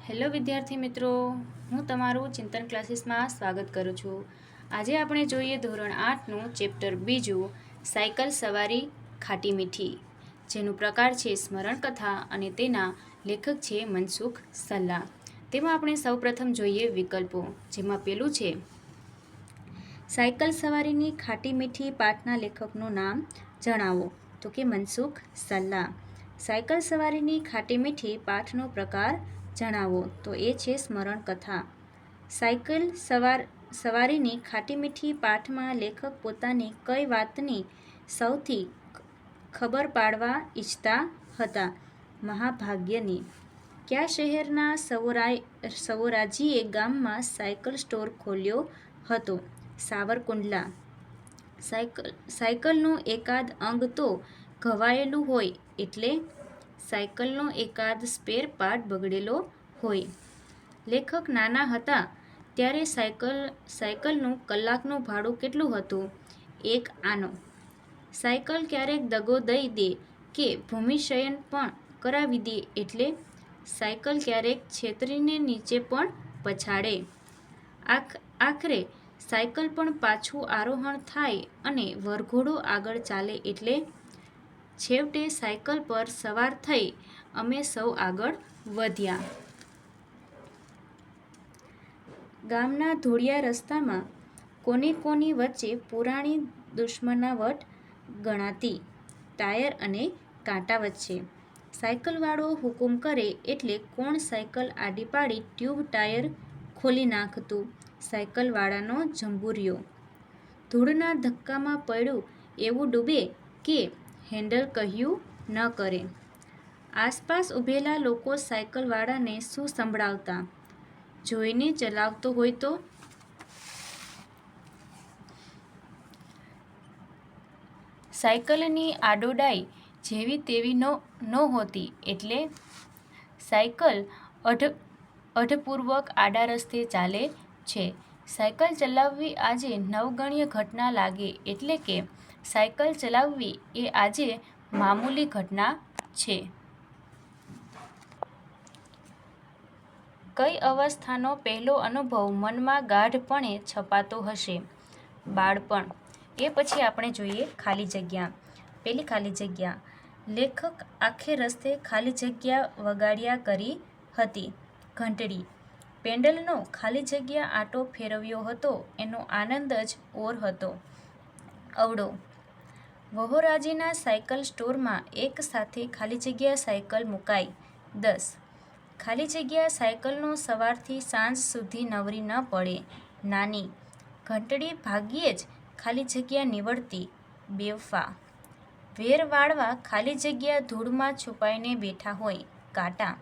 Hello વિદ્યાર્થી મિત્રો, હું તમારું ચિંતન ક્લાસીસમાં સ્વાગત કરું છું. આજે આપણે જોઈએ ધોરણ 8નું ચેપ્ટર 2 સાયકલ સવારી ખાટી મીઠી, જેનું પ્રકાર છે સ્મરણ કથા અને તેના લેખક છે મનસુખ સલ્લા. તેમાં આપણે સૌપ્રથમ જોઈએ વિકલ્પો, જેમાં પેલું છે સાયકલ સવારીની ખાટી મીઠી પાઠના લેખકનું નામ જણાવો, તો કે મનસુખ સલ્લા. સાયકલ સવારીની ખાટી મીઠી પાઠનો પ્રકાર જણાવો, તો એ છે સ્મરણ કથા. સાયકલ સવારીની ખાટી મીઠી પાઠમાં લેખક પોતાની કઈ વાતની સૌથી ખબર પાડવા ઈચ્છતા હતા? મહાભાગ્યની. કયા શહેરના સવોરાજીએ ગામમાં સાયકલ સ્ટોર ખોલ્યો હતો? સાવરકુંડલા. સાયકલનું એકાદ અંગ તો ઘવાયેલું હોય એટલે સાયકલનો એકાદ સ્પેર પાર્ટ બગડેલો હોય. લેખક નાના હતા ત્યારે સાયકલનું કલાકનું ભાડું કેટલું હતું? 1 આનો. સાયકલ ક્યારેક દગો દઈ દે કે ભૂમિશયન પણ કરાવી દે એટલે સાયકલ ક્યારેક છેતરીને નીચે પણ પછાડે. આખરે સાયકલ પણ પાછું આરોહણ થાય અને વરઘોડો આગળ ચાલે એટલે છેવટે સાયકલ પર સવાર થઈ અમે સૌ આગળ વધ્યા. ગામના ધોળિયા રસ્તામાં કોની વચ્ચે પુરાણી દુશ્મનાવટ ગણાતી? ટાયર અને કાંટા વચ્ચે. સાયકલવાળો હુકુમ કરે એટલે કોણ સાયકલ આડી પાડી ટ્યુબ ટાયર ખોલી નાખતું? સાયકલવાળાનો જંબુરિયો. ધૂળના ધક્કામાં પડ્યું એવું ડૂબે કે હેન્ડલ કહ્યું ન કરે. આસપાસ ઊભેલા લોકો સાયકલવાળાને શું સંભળાવતા? જોઈને ચલાવતો હોય તો? સાયકલની આડોડાઈ જેવી તેવી નહોતી એટલે સાયકલ અઢપૂર્વક આડા રસ્તે ચાલે છે. સાયકલ ચલાવવી આજે નવગણ્ય ઘટના લાગે એટલે કે સાયકલ ચલાવવી એ આજે મામૂલી ઘટના છે. કઈ અવસ્થાનો પહેલો અનુભવ મનમાં ગાઢપણે છપાતો હશે? બાળપણ. એ પછી આપણે જોઈએ ખાલી જગ્યા. પેલી ખાલી જગ્યા. લેખક આખે રસ્તે ખાલી જગ્યા વગાડ્યા કરી હતી. ઘંટડી. પેન્ડલનો ખાલી જગ્યા આંટો ફેરવ્યો હતો એનો આનંદ જ ઓર હતો. અવળો. વહોરાજીના સાયકલ સ્ટોરમાં એક સાથે ખાલી જગ્યા સાયકલ મુકાઈ. 10. ખાલી જગ્યા સાયકલનો સવારથી સાંજ સુધી નવરી ન પડે. નાની. ઘંટડી ભાગ્યે જ ખાલી જગ્યા નીવડતી. બેવફા. વેર વાળવા ખાલી જગ્યા ધૂળમાં છુપાઈને બેઠા હોય. કાંટા.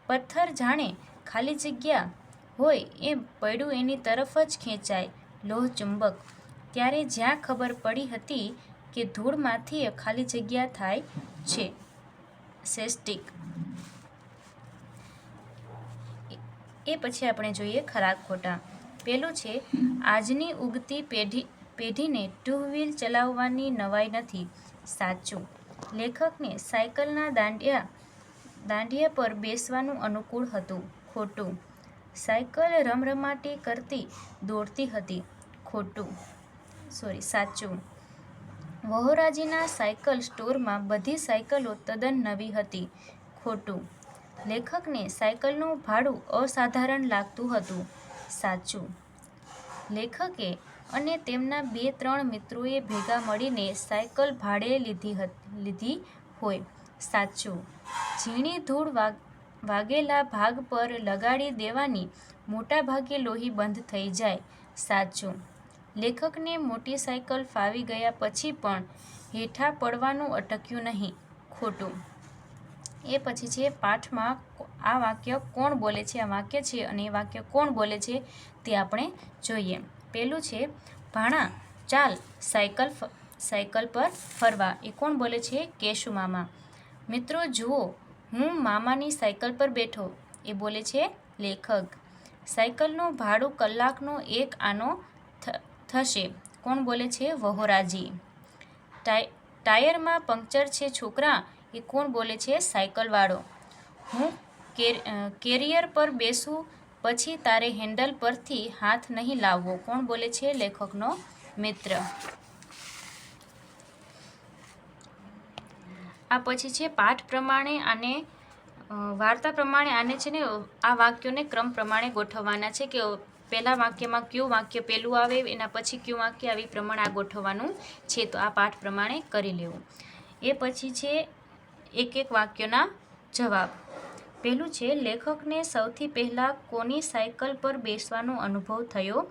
પથ્થર જાણે ખાલી જગ્યા હોય એમ પૈડું એની તરફ જ ખેંચાય. લોહચુંબક. ત્યારે જ્યાં ખબર પડી હતી કે ધૂળમાંથી ખાલી જગ્યા થાય છે. સેસ્ટિક. એ પછી આપણે જોઈએ ખરા ખોટા. પેલું છે આજની ઉગતી પેઢીને ટુ વ્હીલ ચલાવવાની નવાઈ નથી. સાચું. લેખકને સાયકલના દાંડિયા પર બેસવાનું અનુકૂળ હતું. ખોટું. સાયકલ રમરમાટી કરતી દોડતી હતી. સાચું. વહોરાજીના સાયકલ સ્ટોરમાં બધી સાયકલો તદ્દન નવી હતી. ખોટું. લેખકને સાયકલનું ભાડું અસાધારણ લાગતું હતું. સાચું. લેખકે અને તેમના 2-3 મિત્રોએ ભેગા મળીને સાયકલ ભાડે લીધી હોય. સાચું. ઝીણી ધૂળ વાગેલા ભાગ પર લગાડી દેવાની, મોટા ભાગે લોહી બંધ થઈ જાય. સાચું. લેખકને મોટી સાયકલ ફાવી ગયા પછી પણ હેઠા પડવાનું અટક્યું નહીં. ખોટું. એ પછી છે પાઠમાં આ વાક્ય કોણ બોલે છે? આ વાક્ય છે અને એ વાક્ય કોણ બોલે છે તે આપણે જોઈએ. પેલું છે ભાણા ચાલ સાયકલ પર ફરવા. એ કોણ બોલે છે? કેશુમામા. મિત્રો જુઓ, હું મામાની સાયકલ પર બેઠો. એ બોલે છે લેખક. સાયકલનું ભાડું કલાકનો 1 આનો થશે. કોણ બોલે છે? વહોરાજી. ટાયરમાં પંક્ચર છે છોકરા. એ કોણ બોલે છે? સાયકલવાળો. કેરિયર પર બેસવું પછી તારે હેન્ડલ પરથી હાથ નહીં લાવવો. કોણ બોલે છે? લેખકનો મિત્ર. આ પછી છે પાઠ પ્રમાણે આને વાર્તા પ્રમાણે આને છે ને આ વાક્યોને ક્રમ પ્રમાણે ગોઠવવાના છે કે પહેલા વાક્યમાં કયું વાક્ય પહેલું આવે એના પછી કયું વાક્ય આવી પ્રમાણે આ ગોઠવવાનું છે. તો આ પાઠ પ્રમાણે કરી લેવું. એ પછી છે એક એક વાક્યના જવાબ. પહેલું છે લેખકને સૌથી પહેલાં કોની સાયકલ પર બેસવાનો અનુભવ થયો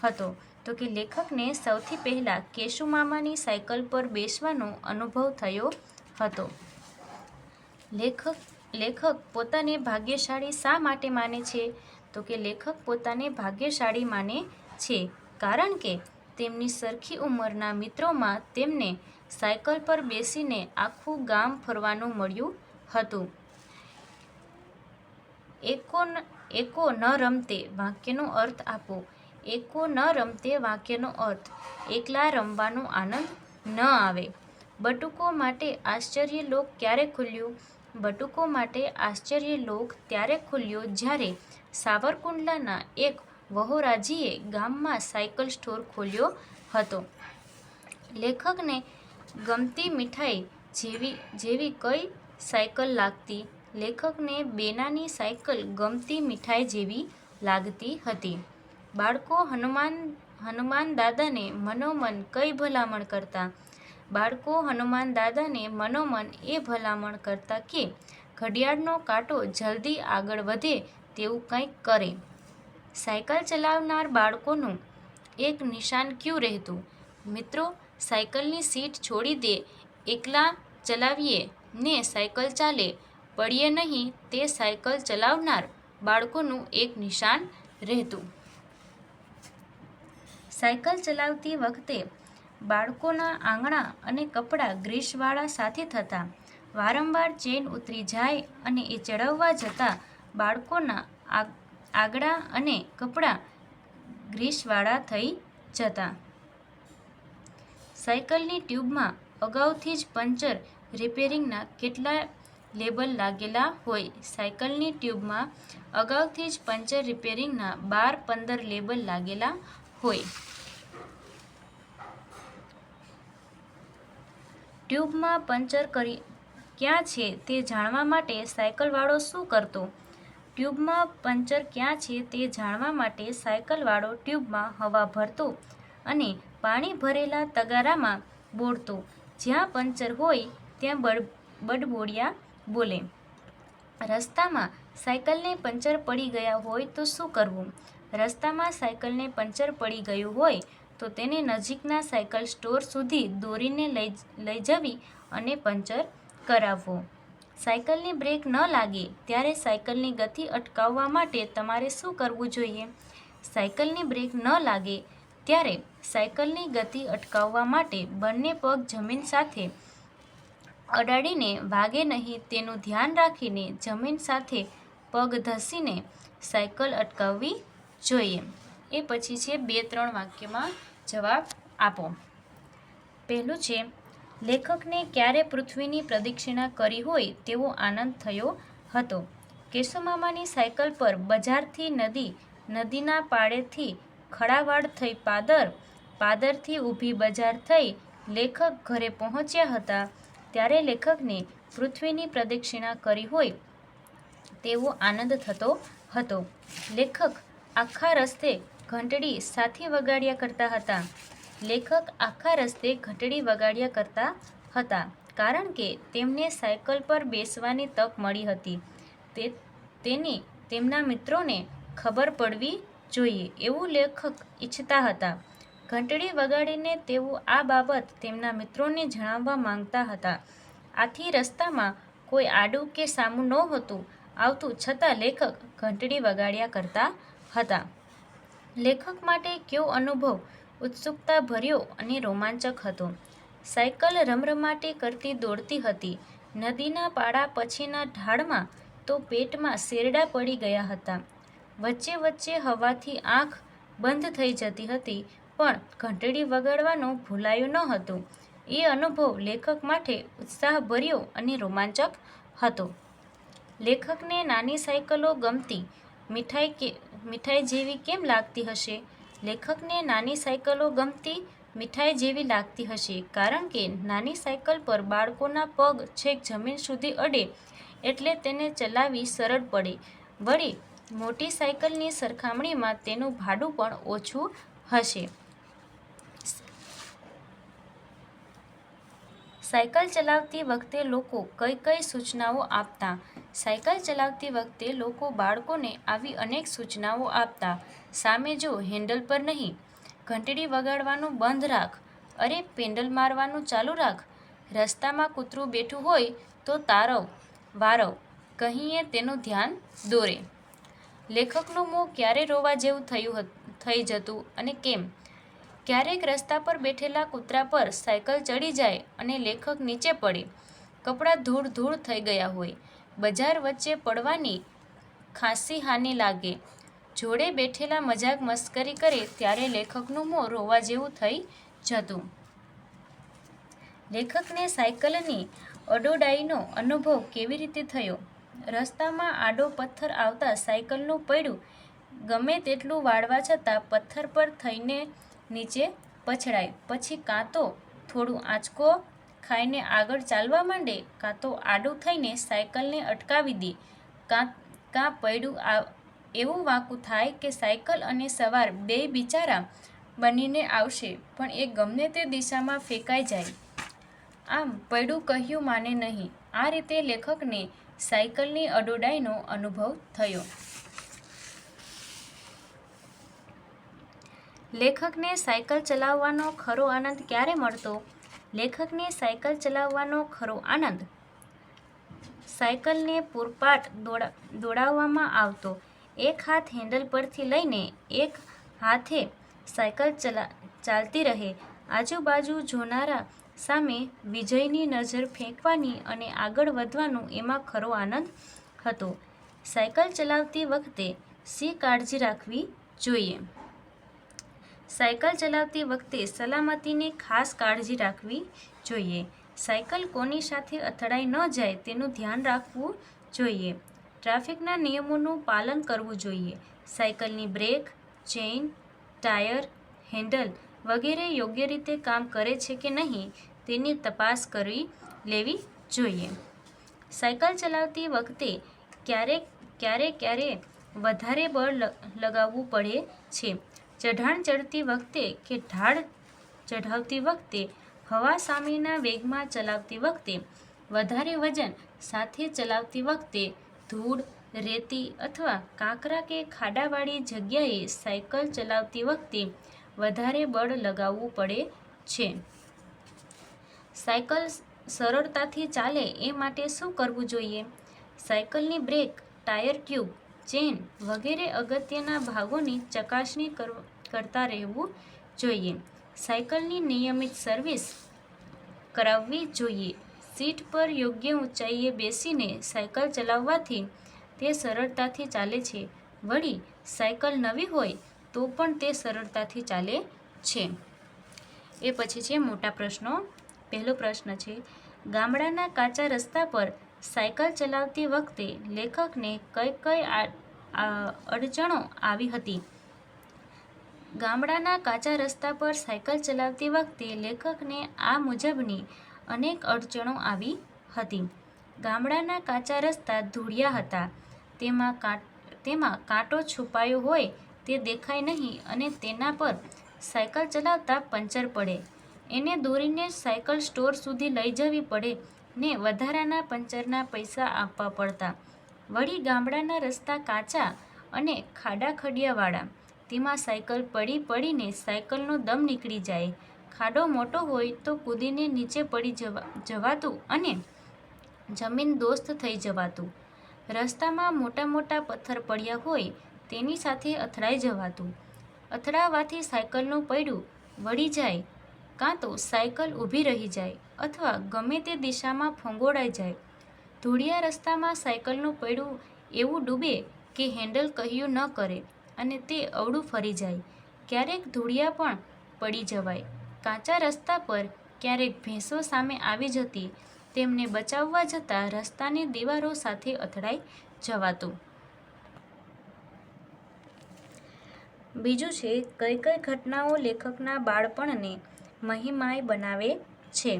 હતો? તો કે લેખકને સૌથી પહેલાં કેશુમામાની સાયકલ પર બેસવાનો અનુભવ થયો હતો. લેખક પોતાને ભાગ્યશાળી શા માટે માને છે? તો કે લેખક પોતાને ભાગ્યશાળી માને છે કારણ કે તેમની સરખી ઉંમરના મિત્રોમાં તેમને સાયકલ પર બેસીને આખું ગામ ફરવાનું મળ્યું હતું. એકો ન રમતે વાક્યનો અર્થ આપો. એકો ન રમતે વાક્યનો અર્થ એકલા રમવાનો આનંદ ન આવે. બટુકો માટે આશ્ચર્યલોક ક્યારે ખુલ્યું? બટુકો માટે આશ્ચર્યલોક ત્યારે ખુલ્યો જ્યારે સાવરકુંડલાના એક વહોરાજીએ ગામમાં સાયકલ સ્ટોર ખોલ્યો હતો. લેખકને ગમતી મીઠાઈ જેવી કઈ સાયકલ લાગતી? લેખકને બેનાની સાયકલ ગમતી મીઠાઈ જેવી લાગતી હતી. બાળકો હનુમાન દાદાને મનોમન કઈ ભલામણ કરતા? બાળકો હનુમાન દાદાને મનોમન એ ભલામણ કરતા કે ઘડિયાળનો કાંટો જલ્દી આગળ વધે તેવું કંઈક કરે. સાયકલ ચલાવનાર બાળકોનું એક નિશાન ક્યું રહેતું? મિત્રો, સાયકલની સીટ છોડી દે, એકલા ચલાવીએ ને સાયકલ ચાલે, પડીએ નહીં તે સાયકલ ચલાવનાર બાળકોનું એક નિશાન રહેતું. સાયકલ ચલાવતી વખતે બાળકોના આંગળા અને કપડાં ગ્રીસવાળા સાથે થતા. વારંવાર ચેન ઉતરી જાય અને એ ચડાવવા જતાં બાળકોના આગળા અને કપડાં ગ્રીસવાળા થઈ જતા. સાયકલની ટ્યુબમાં અગાઉથી જ પંચર રિપેરિંગના કેટલા લેબલ લાગેલા હોય? સાયકલની ટ્યુબમાં અગાઉથી જ પંચર રિપેરિંગના 12-15 લેબલ લાગેલા હોય. ટ્યુબમાં પંચર ક્યાં છે તે જાણવા માટે સાયકલવાળો શું કરતો? ટ્યુબમાં પંચર ક્યાં છે તે જાણવા માટે સાયકલવાળો ટ્યુબમાં હવા ભરતો અને પાણી ભરેલા તગારામાં બોળતો. જ્યાં પંચર હોય ત્યાં બડબોડિયા બોલે. રસ્તામાં સાયકલને પંચર પડી ગયા હોય તો શું કરવું? રસ્તામાં સાયકલને પંચર પડી ગયું હોય તો તેને નજીકના સાયકલ સ્ટોર સુધી દોરીને લઈ જવી અને પંચર કરાવવો. સાયકલની બ્રેક ન લાગે ત્યારે સાયકલની ગતિ અટકાવવા માટે તમારે શું કરવું જોઈએ? સાયકલની બ્રેક ન લાગે ત્યારે સાયકલની ગતિ અટકાવવા માટે બંને પગ જમીન સાથે અડાડીને વાગે નહીં તેનું ધ્યાન રાખીને જમીન સાથે પગ ધસીને સાયકલ અટકાવવી જોઈએ. એ પછી છે 2-3 વાક્યમાં જવાબ આપો. પહેલું છે લેખકને ક્યારે પૃથ્વીની પ્રદક્ષિણા કરી હોય તેવો આનંદ થયો હતો? કેશુમામાની સાયકલ પર બજારથી નદીના પાળેથી ખડાવાડ થઈ પાદરથી ઊભી બજાર થઈ લેખક ઘરે પહોંચ્યા હતા ત્યારે લેખકને પૃથ્વીની પ્રદક્ષિણા કરી હોય તેવો આનંદ થતો હતો. લેખક આખા રસ્તે ઘંટડી સાથી વગાડ્યા કરતા હતા. લેખક આખા રસ્તે ઘંટડી વગાડ્યા કરતા હતા કારણ કે તેમને સાયકલ પર બેસવાની તક મળી હતી. તેની તેમના મિત્રોને ખબર પડવી જોઈએ એવું લેખક ઈચ્છતા હતા. ઘંટડી વગાડીને તેઓ આ બાબત તેમના મિત્રોને જણાવવા માંગતા હતા. આથી રસ્તામાં કોઈ આડું કે સામું નહોતું આવતું છતાં લેખક ઘંટડી વગાડ્યા કરતા હતા. લેખક માટે કયો અનુભવ ઉત્સુકતા ભર્યો અને રોમાંચક હતો? સાયકલ રમરમાટી કરતી દોડતી હતી. નદીના પાળા પછીના ઢાળમાં તો પેટમાં શેરડા પડી ગયા હતા. વચ્ચે વચ્ચે હવાથી આંખ બંધ થઈ જતી હતી પણ ઘંટડી વગાડવાનું ભૂલાયું ન હતું. એ અનુભવ લેખક માટે ઉત્સાહભર્યો અને રોમાંચક હતો. લેખકને નાની સાયકલો ગમતી, મીઠાઈ જેવી કેમ લાગતી હશે? લેખકને નાની સાયકલો ગમતી, મીઠાઈ જેવી લાગતી હશે કારણ કે નાની સાયકલ પર બાળકોના પગ છેક જમીન સુધી અડે એટલે તેને ચલાવવી સરળ પડે. વળી મોટી સાયકલની સરખામણીમાં તેનું ભાડું પણ ઓછું હશે. સાયકલ ચલાવતી વખતે લોકો કઈ કઈ સૂચનાઓ આપતા? સાયકલ ચલાવતી વખતે લોકો બાળકોને આવી અનેક સૂચનાઓ આપતા. સામે જો, હેન્ડલ પર નહીં. ઘંટડી વગાડવાનું બંધ રાખ. અરે, પેડલ મારવાનું ચાલુ રાખ. રસ્તામાં કૂતરું બેઠું હોય તો તારવ, વારવ કહીને તેનું ધ્યાન દોરે. લેખકનું મોં ક્યારે રોવા જેવું થઈ જતું અને કેમ? ક્યારેક રસ્તા પર બેઠેલા કૂતરા પર સાયકલ ચડી જાય અને લેખક નીચે પડે. કપડાં ધૂળ ધૂળ થઈ ગયા હોય. બજાર વચ્ચે પડવાની ખાસી હાનિ લાગે. જોડે બેઠેલા મજાક મસ્કરી કરે ત્યારે લેખકનું મોં રોવા જેવું થઈ જતું. લેખકને સાયકલની અડોડાઈનો અનુભવ કેવી રીતે થયો? રસ્તામાં આડો પથ્થર આવતા સાયકલનું પૈડું ગમે તેટલું વાળવા છતાં પથ્થર પર થઈને નીચે પછડાય. પછી કાં તો થોડું આંચકો ખાઈને આગળ ચાલવા માંડે, કાં તો આડું થઈને સાયકલને અટકાવી દે, કાં પૈડું એવું વાંકું થાય કે સાયકલ અને સવાર બેય બિચારા બનીને આવશે પણ એ ગમે તે દિશામાં ફેંકાઈ જાય. આમ પૈડું કહ્યું માને નહીં. આ રીતે લેખકને સાયકલની અડોડાઈનો અનુભવ થયો. લેખકને સાયકલ ચલાવવાનો ખરો આનંદ ક્યારે મળતો? લેખકને સાયકલ ચલાવવાનો ખરો આનંદ સાયકલને પૂરપાટ દોડાવવામાં આવતો. એક હાથ હેન્ડલ પરથી લઈને એક હાથે સાયકલ ચાલતી રહે. આજુબાજુ જોનારા સામે વિજયની નજર ફેંકવાની અને આગળ વધવાનું એમાં ખરો આનંદ હતો. સાયકલ ચલાવતી વખતે શી કાળજી રાખવી જોઈએ? સાયકલ ચલાવતી વખતે સલામતીની ખાસ કાળજી રાખવી જોઈએ. સાયકલ કોની સાથે અથડાઈ ન જાય તેનું ધ્યાન રાખવું જોઈએ. ટ્રાફિકના નિયમોનું પાલન કરવું જોઈએ. સાયકલની બ્રેક, ચેઇન, ટાયર, હેન્ડલ વગેરે યોગ્ય રીતે કામ કરે છે કે નહીં તેની તપાસ કરી લેવી જોઈએ. સાયકલ ચલાવતી વખતે ક્યારે વધારે બળ લગાવવું પડે છે? ચઢાણ ચડતી વખતે કે ઢાળ ચઢાવતી વખતે, હવા સામેના વેગમાં ચલાવતી વખતે, વધારે વજન સાથે ચલાવતી વખતે, ધૂળ, રેતી અથવા કાંકરા કે ખાડાવાળી જગ્યાએ સાયકલ ચલાવતી વખતે વધારે બળ લગાવવું પડે છે. સાયકલ સરળતાથી ચાલે એ માટે શું કરવું જોઈએ? સાયકલની બ્રેક, ટાયર ટ્યુબ, ચેન વગેરે અગત્યના ભાગોની ચકાસણી કરતા રહેવું જોઈએ. સાયકલની નિયમિત સર્વિસ કરાવવી જોઈએ. સીટ પર યોગ્ય ઊંચાઈએ બેસીને સાયકલ ચલાવવાથી તે સરળતાથી ચાલે છે. વળી સાયકલ નવી હોય તો પણ તે સરળતાથી ચાલે છે. એ પછી છે મોટા પ્રશ્નો. પહેલો પ્રશ્ન છે, ગામડાના કાચા રસ્તા પર સાયકલ ચલાવતી વખતે લેખકને કઈ કઈ અડચણો આવી હતી? ગામડાના કાચા રસ્તા પર સાયકલ ચલાવતી વખતે લેખકને આ મુજબની અનેક અડચણો આવી હતી. ગામડાના કાચા રસ્તા ધૂળિયા હતા. તેમાં કાંટો છુપાયો હોય તે દેખાય નહીં અને તેના પર સાયકલ ચલાવતા પંચર પડે. એને દોરીને સાયકલ સ્ટોર સુધી લઈ જવી પડે ને વધારાના પંચરના પૈસા આપવા પડતા. વળી ગામડાના રસ્તા કાચા અને ખાડાખડિયાવાળા. તેમાં સાયકલ પડીને સાયકલનો દમ નીકળી જાય. ખાડો મોટો હોય તો કૂદીને નીચે પડી જવાતું અને જમીન દોસ્ત થઈ જવાતું. રસ્તામાં મોટા મોટા પથ્થર પડ્યા હોય તેની સાથે અથડાઈ જવાતું. અથડાવાથી સાયકલનું પૈડું વળી જાય, કાં તો સાયકલ ઊભી રહી જાય અથવા ગમે તે દિશામાં ફંગોળાઈ જાય. ધૂળિયા રસ્તામાં સાયકલનું પૈડું એવું ડૂબે કે હેન્ડલ કહ્યું ન કરે અને તે અવળું ફરી જાય. ક્યારેક ધૂળિયા પણ પડી જવાય. કાચા રસ્તા પર ક્યારેક ભેંસો સામે આવી જતી તેમને બચાવવા જતાં રસ્તાની દીવારો સાથે અથડાઈ જવાતું. બીજું છે કઈ કઈ ઘટનાઓ લેખકના બાળપણને મહિમાય બનાવે છે.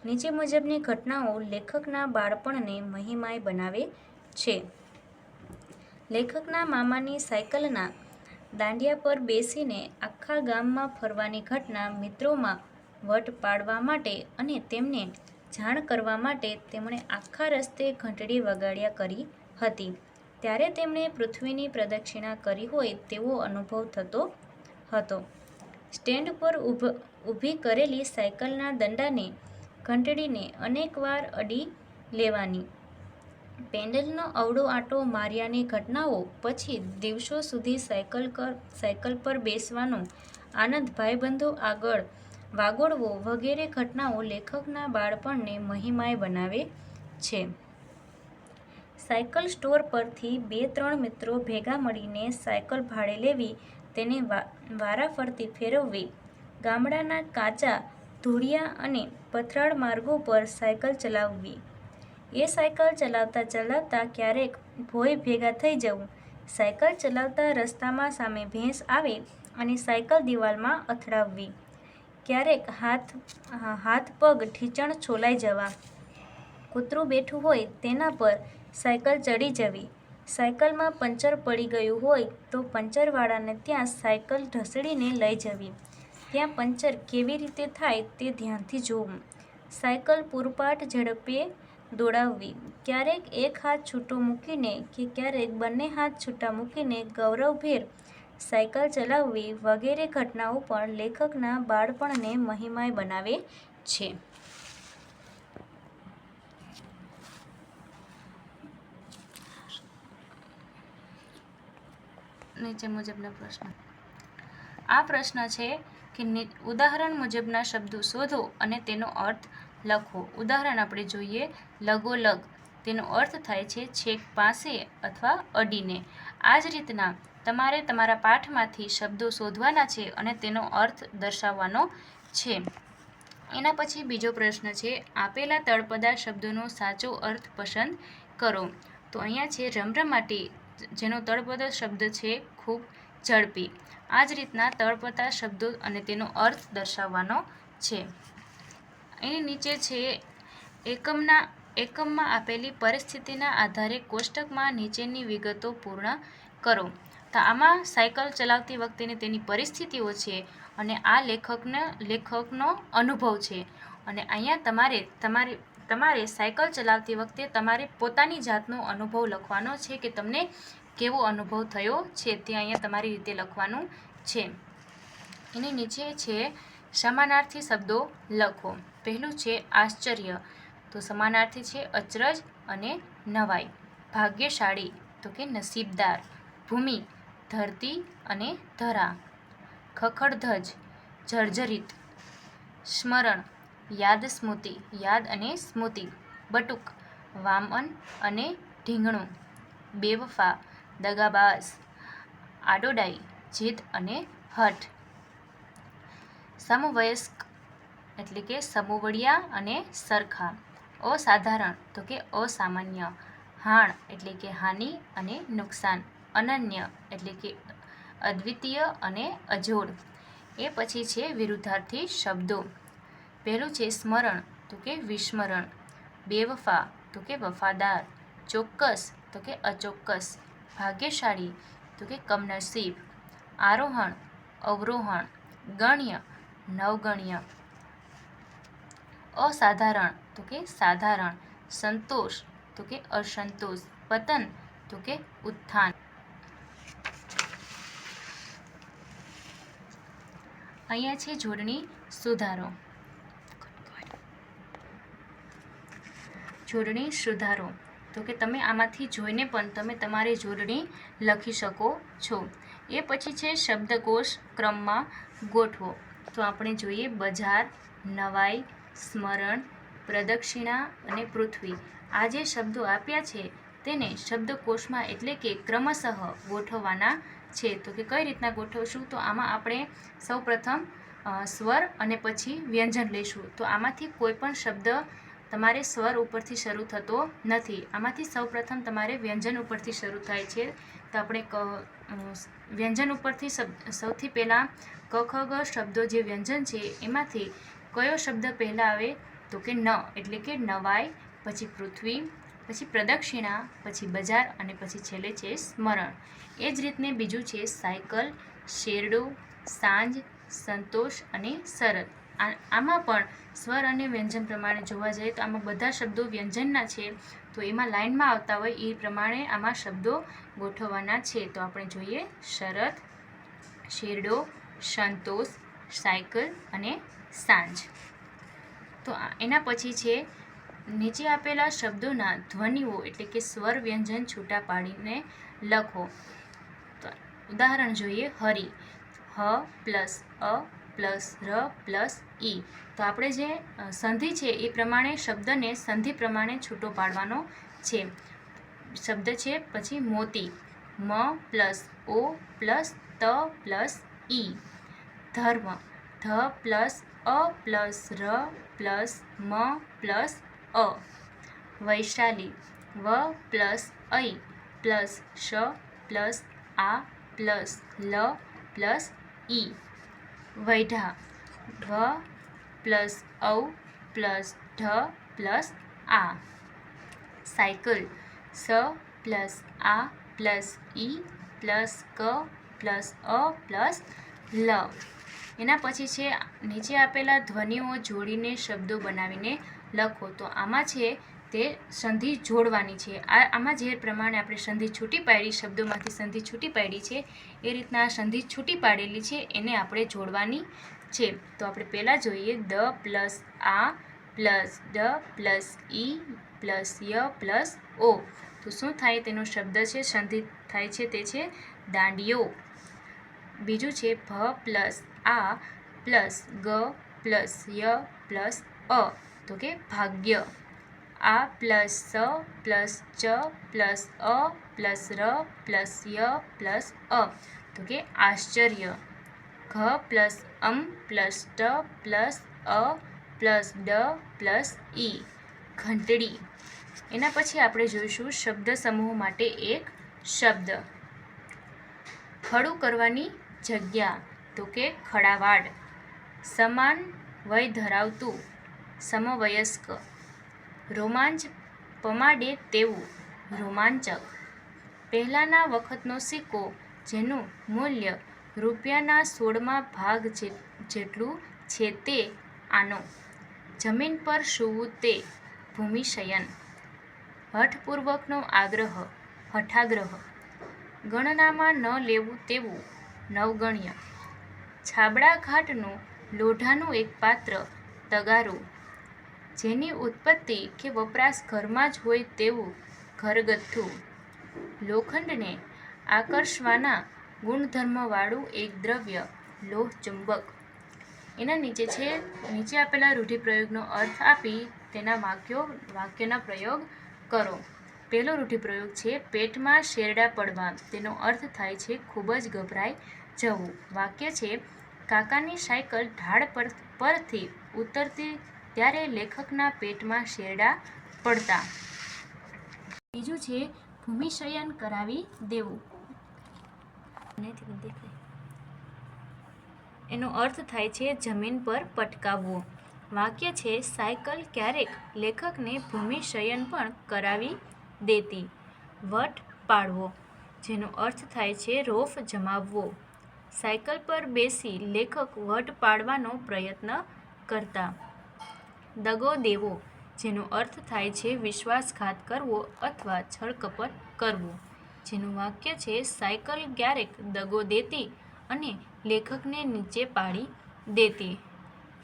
નીચે મુજબની ઘટનાઓ લેખકના બાળપણને મહિમાય બનાવે છે. લેખકના મામાની સાયકલના દાંડિયા પર બેસીને આખા ગામમાં ફરવાની ઘટના મિત્રોમાં વટ પાડવા માટે અને તેમને જાણ કરવા માટે તેમણે આખા રસ્તે ઘંટડી વગાડ્યા કરી હતી. ત્યારે તેમણે પૃથ્વીની પ્રદક્ષિણા કરી હોય તેવો અનુભવ થતો હતો. સ્ટેન્ડ પર ઊભી કરેલી સાયકલના દંડાને ઘંટડીને અનેકવાર અડી લેવાની, પેન્ડલનો અવળો આંટો માર્યાની ઘટનાઓ, પછી દિવસો સુધી સાયકલ પર બેસવાનો આનંદ ભાઈબંધો આગળ વાગોળવો વગેરે ઘટનાઓ લેખકના બાળપણને મહિમાય બનાવે છે. સાયકલ સ્ટોર પરથી 2-3 મિત્રો ભેગા મળીને સાયકલ ભાડે લેવી, તેને વારાફરતી ફેરવવી, ગામડાના કાચા, ધૂળિયા અને પથરાળ માર્ગો પર સાયકલ ચલાવવી, એ સાયકલ ચલાવતા ચલાવતા ક્યારેક ભોંય ભેગા થઈ જવું, સાયકલ ચલાવતા રસ્તામાં સામે ભેંસ આવે અને સાયકલ દિવાલમાં અથડાવવી, ક્યારેક હાથ પગ ઢીંચણ છોલાઈ જવા, કૂતરું બેઠું હોય તેના પર સાયકલ ચડી જવી, સાયકલમાં પંચર પડી ગયું હોય તો પંચરવાળાને ત્યાં સાયકલ ઢસડીને લઈ જવી, ત્યાં પંચર કેવી રીતે થાય તે ધ્યાનથી જોવું, સાયકલ પૂરપાટ ઝડપે દોડાવવી, ક્યારેક એક હાથ છૂટો મૂકીને કે ક્યારેક બંને હાથ છૂટા મૂકીને ગૌરવભેર સાયકલ ચલાવવી વગેરે ઘટનાઓ પણ લેખકના બાળપણને મહિમાય બનાવે છે. નીચે મુજબના પ્રશ્ન. આ પ્રશ્ન છે કે ઉદાહરણ મુજબના શબ્દો શોધો અને તેનો અર્થ લખો. ઉદાહરણ આપણે જોઈએ, લગોલગ, તેનો અર્થ થાય છે છેક પાસે અથવા અડીને. આ જ રીતના તમારે તમારા પાઠમાંથી શબ્દો શોધવાના છે અને તેનો અર્થ દર્શાવવાનો છે. એના પછી બીજો પ્રશ્ન છે, આપેલા તળપદા શબ્દોનો સાચો અર્થ પસંદ કરો. તો અહીંયા છે રમરમાટી, જેનો તળપદો શબ્દ છે ખૂબ ઝડપી. આ જ રીતના તળપદા શબ્દો અને તેનો અર્થ દર્શાવવાનો છે. એની નીચે છે એકમમાં આપેલી પરિસ્થિતિના આધારે કોષ્ટકમાં નીચેની વિગતો પૂર્ણ કરો. તો આમાં સાયકલ ચલાવતી વખતેની તેની પરિસ્થિતિઓ છે અને આ લેખકનો અનુભવ છે. અને અહીંયા તમારે સાયકલ ચલાવતી વખતે તમારે પોતાની જાતનો અનુભવ લખવાનો છે કે તમને કેવો અનુભવ થયો છે તે અહીંયા તમારી રીતે લખવાનું છે. એની નીચે છે સમાનાર્થી શબ્દો લખો. પહેલું છે આશ્ચર્ય, તો સમાનાર્થી છે અચરજ અને નવાઈ. ભાગ્યશાળી, તો કે નસીબદાર. ભૂમિ, ધરતી અને ધરા. ખખડધજ, જર્જરિત. સ્મરણ, યાદ સ્મૃતિ, યાદ અને સ્મૃતિ. બટુક, વામન અને ઢીંગણું. બેવફા, દગાબાજ. આડોડાઈ, જીદ અને હઠ. સમવયસ્ક એટલે કે સમોવડિયા અને સરખા. અસાધારણ, તો કે અસામાન્ય. હાણ એટલે કે હાનિ અને નુકસાન. અનન્ય એટલે કે અદ્વિતીય અને અજોડ. એ પછી છે વિરુદ્ધાર્થી શબ્દો. પહેલું છે સ્મરણ, તો કે વિસ્મરણ. બેવફા, તો કે વફાદાર. ચોક્કસ, તો કે અચોક્કસ. ભાગ્યશાળી, તો કે કમનસીબ. આરોહણ, અવરોહણ. ગણ્ય, નવગણ્ય. અસાધારણ, તો કે સાધારણ. સંતોષ, તો કે અસંતોષ. પતન, તો કે ઉત્થાન. અહીંયા છે જોડણી સુધારો. જોડણી સુધારો, તો કે તમે આમાંથી જોઈને પણ તમે તમારી જોડણી લખી શકો છો. એ પછી છે શબ્દકોશ ક્રમમાં ગોઠવો. તો આપણે જોઈએ બજાર, નવાઈ, સ્મરણ, પ્રદક્ષિણા અને પૃથ્વી. આ જે શબ્દો આપ્યા છે તેને શબ્દકોશમાં એટલે કે ક્રમશઃ ગોઠવવાના છે. તો કે કઈ રીતના ગોઠવશું? તો આમાં આપણે સૌપ્રથમ સ્વર અને પછી વ્યંજન લઈશું. તો આમાંથી કોઈ પણ શબ્દ તમારે સ્વર ઉપરથી શરૂ થતો નથી. આમાંથી સૌપ્રથમ તમારે વ્યંજન ઉપરથી શરૂ થાય છે. તો આપણે વ્યંજન ઉપરથી સૌથી પહેલાં ક ખ ગ શબ્દો જે વ્યંજન છે એમાંથી કયો શબ્દ પહેલાં આવે તો કે ન, એટલે કે નવાઈ, પછી પૃથ્વી, પછી પ્રદક્ષિણા, પછી બજાર અને પછી છેલ્લે છે સ્મરણ. એ જ રીતને બીજું છે સાયકલ, શેરડો, સાંજ, સંતોષ અને શરત. આમાં પણ સ્વર અને વ્યંજન પ્રમાણે જોવા જઈએ તો આમાં બધા શબ્દો વ્યંજનના છે, તો એમાં લાઇનમાં આવતા હોય એ પ્રમાણે આમાં શબ્દો ગોઠવવાના છે. તો આપણે જોઈએ શરત, શેરડો, સંતોષ, સાયકલ અને સાંજ. તો એના પછી છે નીચે આપેલા શબ્દોના ધ્વનિઓ એટલે કે સ્વર વ્યંજન છૂટા પાડીને લખો. તો ઉદાહરણ જોઈએ હરિ, હ પ્લસ અ પ્લસ ર પ્લસ ઈ. તો આપણે જે સંધિ છે એ પ્રમાણે શબ્દને સંધિ પ્રમાણે છૂટો પાડવાનો છે. શબ્દ છે પછી મોતી, મ પ્લસ ઓ પ્લસ ત પ્લસ ઈ. ધર્મ, ધ પ્લસ અ પ્લસ ર પ્લસ મ પ્લસ અ. વૈશાલી, વ પ્લસ ઐ પ્લસ શ પ્લસ આ પ્લસ લ પ્લસ ઈ. વૈઢા, વ પ્લસ ઔ પ્લસ ઢ પ્લસ આ. સાયકલ, સ પ્લસ આ પ્લસ ઈ પ્લસ ક પ્લસ અ પ્લસ લ. એના પછી છે નીચે આપેલા ધ્વનિઓ જોડીને શબ્દો બનાવીને લખો. તો આમાં છે તે સંધિ જોડવાની છે. આમાં જે પ્રમાણે આપણે સંધિ છૂટી પાડી, શબ્દોમાંથી સંધિ છૂટી પાડી છે એ રીતના સંધિ છૂટી પાડેલી છે એને આપણે જોડવાની છે. તો આપણે પહેલાં જોઈએ દ પ્લસ આ પ્લસ ડ પ્લસ ઈ પ્લસ ય પ્લસ ઓ. તો શું થાય, તેનો શબ્દ છે સંધિ થાય છે તે છે દાંડિયો. બીજું છે ભ પ્લસ આ પ્લસ ગ પ્લસ ય પ્લસ અ, તો કે ભાગ્ય. આ પ્લસ સ પ્લસ ચ પ્લસ અ પ્લસ ર પ્લસ ય પ્લસ અ, તો કે આશ્ચર્ય. ઘ પ્લસ પ્લસ ટ પ્લસ અ પ્લસ ડ પ્લસ ઈ, ઘંટડી. એના પછી આપણે જોઈશું શબ્દ સમૂહ માટે એક શબ્દ. ખડું કરવાની જગ્યા, તો કે ખડાવાડ. સમાન વય ધરાવતું, સમવયસ્ક. રોમાંચ પમાડે તેવું, રોમાંચક. પહેલાંના વખતનો સિક્કો જેનું મૂલ્ય રૂપિયાના 16મા ભાગ જેટલું છે તે આનો. જમીન પર સૂવું તે, ભૂમિશયન. હઠપૂર્વકનો આગ્રહ, હઠાગ્રહ. ગણનામાં ન લેવું તેવું, નવગણ્ય. છાબડા ઘાટનું લોઢાનું એક પાત્ર, તગારું. જેની ઉત્પત્તિ કે વપરાશ ઘરમાં જ હોય તેવું, ઘરગથ્થું. લોખંડને આકર્ષવાના ગુણધર્મવાળું એક દ્રવ્ય, લોહચુંબક. એના નીચે આપેલા રૂઢિપ્રયોગનો અર્થ આપી તેના વાક્યના પ્રયોગ કરો. પહેલો રૂઢિપ્રયોગ છે પેટમાં શેરડા પડવા. તેનો અર્થ થાય છે ખૂબ જ ગભરાઈ જવું. વાક્ય છે કાકાની સાયકલ ઢાળ પરથી ઉતરતી ત્યારે લેખકના પેટમાં શેરડા પડતા. બીજું છે ભૂમિશયન કરાવી દેવું. એનો અર્થ થાય છે જમીન પર પટકાવવું. વાક્ય છે સાયકલ ક્યારેક લેખકને ભૂમિશયન પણ કરાવી દેતી. વટ પાડવો, જેનો અર્થ થાય છે રોફ જમાવવો. સાયકલ પર બેસી લેખક વટ પાડવાનો પ્રયત્ન કરતા. દગો દેવો, જેનો અર્થ થાય છે વિશ્વાસઘાત કરવો અથવા છળકપટ કરવું. જેનું વાક્ય છે સાયકલ ક્યારેક દગો દેતી અને લેખકને નીચે પાડી દેતી.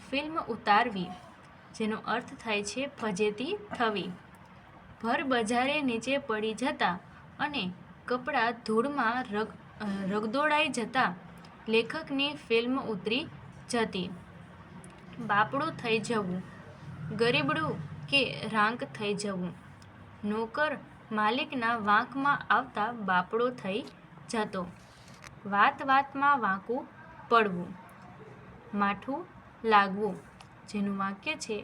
ફિલ્મ ઉતારવી, જેનો અર્થ થાય છે ફજેતી થવી. ભર બજારે નીચે પડી જતા અને કપડાં ધૂળમાં રગદોળાઈ જતા લેખકની ફિલ્મ ઉતરી જતી. બાપડું થઈ જવું, ગરીબડું કે રાંક થઈ જવું. નોકર માલિકના વાંકમાં આવતા બાપડો થઈ જતો. વાત વાતમાં વાંકું પડવું. માઠું લાગવું, જેનું વાક્ય છે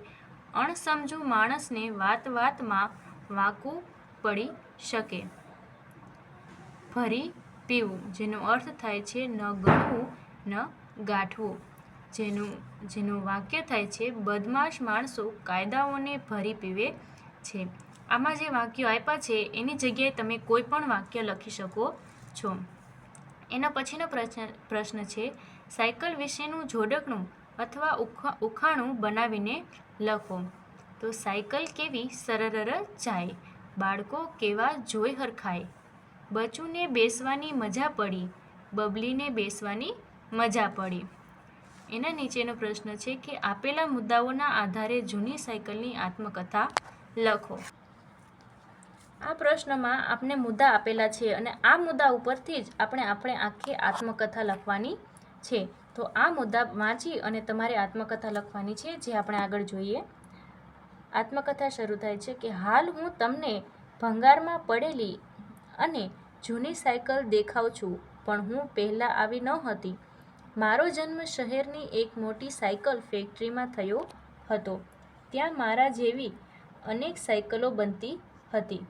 અણસમજુ માણસને વાત વાતમાં વાંકું પડી શકે. ભરી પીવું, જેનો અર્થ થાય છે ન ગણવું ન ગાંઠવું, જેનું વાક્ય થાય છે બદમાશ માણસો કાયદાઓને ભરી પીવે છે. આમાં જે વાક્યો આપ્યા છે એની જગ્યાએ તમે કોઈ પણ વાક્ય લખી શકો છો. એના પછીનો પ્રશ્ન છે સાયકલ વિશેનું જોડકણું અથવા ઉખાણું બનાવીને લખો. તો સાયકલ કેવી સરરર જાય, બાળકો કેવા જોઈ હરખાય, બચુને બેસવાની મજા પડી, બબલીને બેસવાની મજા પડી. એના નીચેનો પ્રશ્ન છે કે આપેલા મુદ્દાઓના આધારે જૂની સાયકલની આત્મકથા લખો. આ પ્રશ્નમાં આપણે મુદ્દા આપેલા છે અને આ મુદ્દા ઉપરથી જ આપણે આખી આત્મકથા લખવાની છે. તો આ મુદ્દા વાંચી અને તમારે આત્મકથા લખવાની છે, જે આપણે આગળ જોઈએ. આત્મકથા શરૂ થાય છે કે હાલ હું તમને ભંગારમાં પડેલી અને જૂની સાયકલ દેખાઉં છું, પણ હું પહેલાં આવી ન હતી. મારો જન્મ શહેરની એક મોટી સાયકલ ફેક્ટરીમાં થયો હતો. ત્યાં મારા જેવી અનેક સાયકલો બનતી હતી.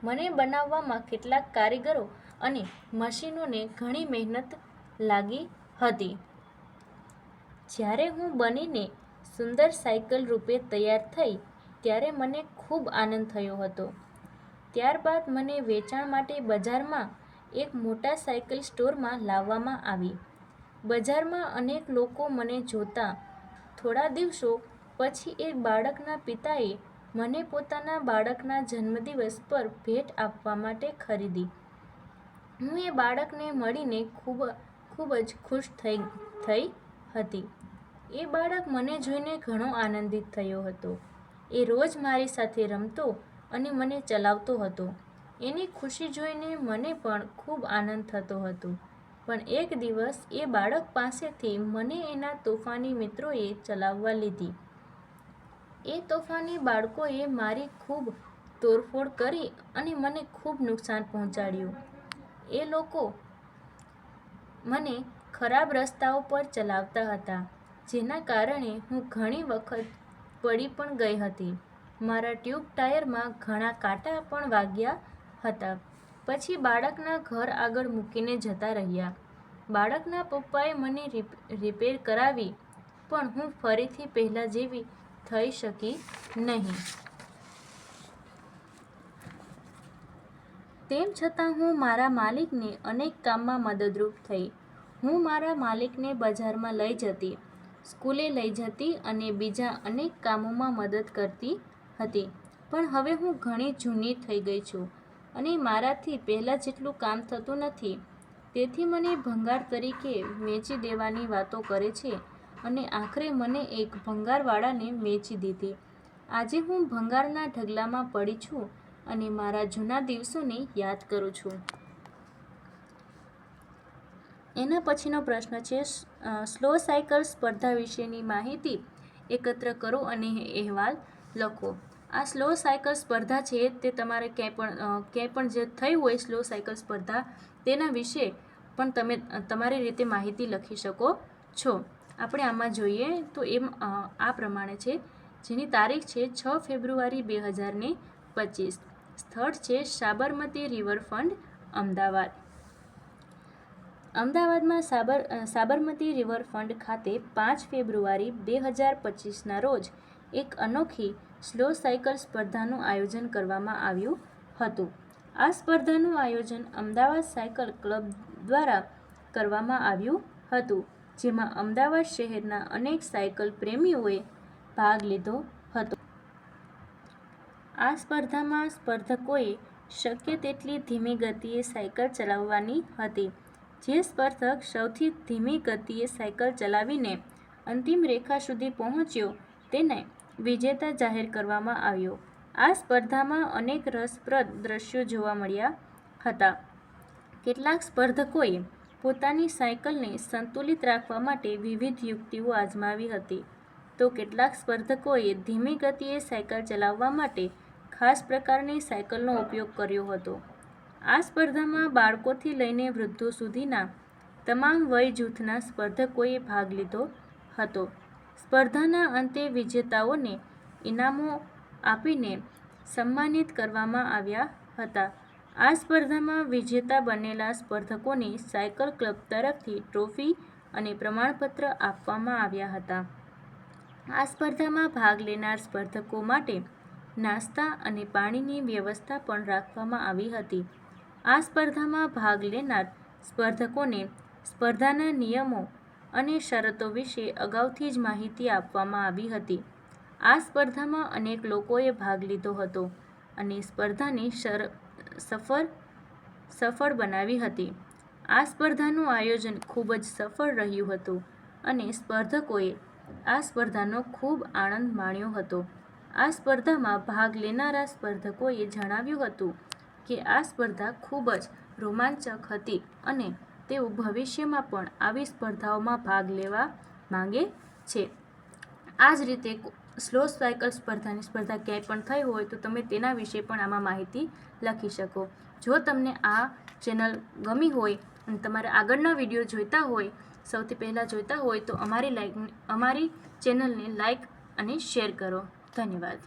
મને બનાવવામાં કેટલાક કારીગરો અને મશીનોને ઘણી મહેનત લાગી હતી. જ્યારે હું બનીને સુંદર સાયકલ રૂપે તૈયાર થઈ ત્યારે મને ખૂબ આનંદ થયો હતો. ત્યારબાદ મને વેચાણ માટે બજારમાં એક મોટા સાયકલ સ્ટોરમાં લાવવામાં આવી. બજારમાં અનેક લોકો મને જોતા. થોડા દિવસો પછી એક બાળકના પિતાએ મને પોતાના બાળકના જન્મદિવસ પર ભેટ આપવા માટે ખરીદી. હું એ બાળકને મળીને ખૂબ જ ખુશ થઈ હતી. એ બાળક મને જોઈને ઘણો આનંદિત થયો હતો. એ રોજ મારી સાથે રમતો અને મને ચલાવતો હતો. એની ખુશી જોઈને મને પણ ખૂબ આનંદ થતો હતો. પણ એક દિવસ એ બાળક પાસેથી મને એના તોફાની મિત્રોએ ચલાવવા લીધી. એ તોફાની બાળકોએ મારી ખૂબ તોડફોડ કરી અને મને ખૂબ નુકસાન પહોંચાડ્યું. એ લોકો મને ખરાબ રસ્તાઓ પર ચલાવતા હતા, જેના કારણે હું ઘણી વખત પડી પણ ગઈ હતી. મારા ટ્યુબ ટાયરમાં ઘણા કાંટા પણ વાગ્યા હતા. પછી બાળકના ઘર આગળ મૂકીને જતા રહ્યા. બાળકના પપ્પાએ મને રિપેર કરાવી, પણ હું ફરીથી પહેલાં જેવી થઈ શકી નહીં. તેમ છતાં હું મારા માલિકને અનેક કામમાં મદદરૂપ થઈ. હું મારા માલિકને બજારમાં લઈ જતી, સ્કૂલે લઈ જતી અને બીજા અનેક કામોમાં મદદ કરતી હતી. પણ હવે હું ઘણી જૂની થઈ ગઈ છું અને મારાથી પહેલાં જેટલું કામ થતું નથી. તેથી મને ભંગાર તરીકે વેચી દેવાની વાતો કરે છે અને આખરે મને એક ભંગારવાળાને વેચી દીધી. આજે હું ભંગારના ઢગલામાં પડી છું અને મારા જૂના દિવસોને યાદ કરું છું. એના પછીનો પ્રશ્ન છે સ્લો સાયકલ સ્પર્ધા વિશેની માહિતી એકત્ર કરો અને અહેવાલ લખો. આ સ્લો સાયકલ સ્પર્ધા છે તે તમારે ક્યાંય પણ જે થઈ હોય સ્લો સાયકલ સ્પર્ધા તેના વિશે પણ તમે તમારી રીતે માહિતી લખી શકો છો. આપણે આમાં જોઈએ તો આ પ્રમાણે છે, જેની તારીખ છે 6 ફેબ્રુઆરી 2025. સ્થળ છે સાબરમતી રિવરફ્રન્ટ, અમદાવાદ. અમદાવાદમાં સાબરમતી રિવરફ્રન્ટ ખાતે 5 ફેબ્રુઆરી 2025ના રોજ એક અનોખી સ્લો સાયકલ સ્પર્ધાનું આયોજન કરવામાં આવ્યું હતું. આ સ્પર્ધાનું આયોજન અમદાવાદ સાયકલ ક્લબ દ્વારા કરવામાં આવ્યું હતું, જેમાં અમદાવાદ શહેરના અનેક સાયકલ પ્રેમીઓએ ભાગ લીધો હતો. આ સ્પર્ધામાં સ્પર્ધકોએ શક્ય તેટલી ધીમી ગતિએ સાયકલ ચલાવવાની હતી. જે સ્પર્ધક સૌથી ધીમી ગતિએ સાયકલ ચલાવીને અંતિમ રેખા સુધી પહોંચ્યો તેને વિજેતા જાહેર કરવામાં આવ્યો. આ સ્પર્ધામાં અનેક રસપ્રદ દ્રશ્યો જોવા મળ્યા હતા. કેટલાક સ્પર્ધકોએ પોતાની સાયકલને સંતુલિત રાખવા માટે વિવિધ યુક્તિઓ અજમાવી હતી, તો કેટલાક સ્પર્ધકોએ ધીમી ગતિએ સાયકલ ચલાવવા માટે ખાસ પ્રકારની સાયકલનો ઉપયોગ કર્યો હતો. આ સ્પર્ધામાં બાળકોથી લઈને વૃદ્ધો સુધીના તમામ વય જૂથના સ્પર્ધકોએ ભાગ લીધો હતો. સ્પર્ધાના અંતે વિજેતાઓને ઇનામો આપીને સન્માનિત કરવામાં આવ્યા હતા. આ સ્પર્ધામાં વિજેતા બનેલા સ્પર્ધકોને સાયકલ ક્લબ તરફથી ટ્રોફી અને પ્રમાણપત્ર આપવામાં આવ્યા હતા. આ સ્પર્ધામાં ભાગ લેનાર સ્પર્ધકો માટે નાસ્તા અને પાણીની વ્યવસ્થા પણ રાખવામાં આવી હતી. આ સ્પર્ધામાં ભાગ લેનાર સ્પર્ધકોને સ્પર્ધાના નિયમો અને શરતો વિશે અગાઉથી જ માહિતી આપવામાં આવી હતી. આ સ્પર્ધામાં અનેક લોકોએ ભાગ લીધો હતો અને સ્પર્ધાને સફળ બનાવી હતી. આ સ્પર્ધાનું આયોજન ખૂબ જ સફળ રહ્યું હતું અને સ્પર્ધકોએ આ સ્પર્ધાનો ખૂબ આનંદ માણ્યો હતો. આ સ્પર્ધામાં ભાગ લેનારા સ્પર્ધકોએ જણાવ્યું હતું કે આ સ્પર્ધા ખૂબ જ રોમાંચક હતી અને તેઓ ભવિષ્યમાં પણ આવી સ્પર્ધાઓમાં ભાગ લેવા માંગે છે. આ જ રીતે સ્લો સાયકલ સ્પર્ધાની સ્પર્ધા ક્યાંય પણ થઈ હોય તો તમે તેના વિશે પણ આમાં માહિતી લખી શકો. જો તમને આ ચેનલ ગમી હોય અને તમારે આગળના વિડીયો જોઈતા હોય, સૌથી પહેલાં જોઈતા હોય તો અમારી ચેનલને લાઈક અને શેર કરો. ધન્યવાદ.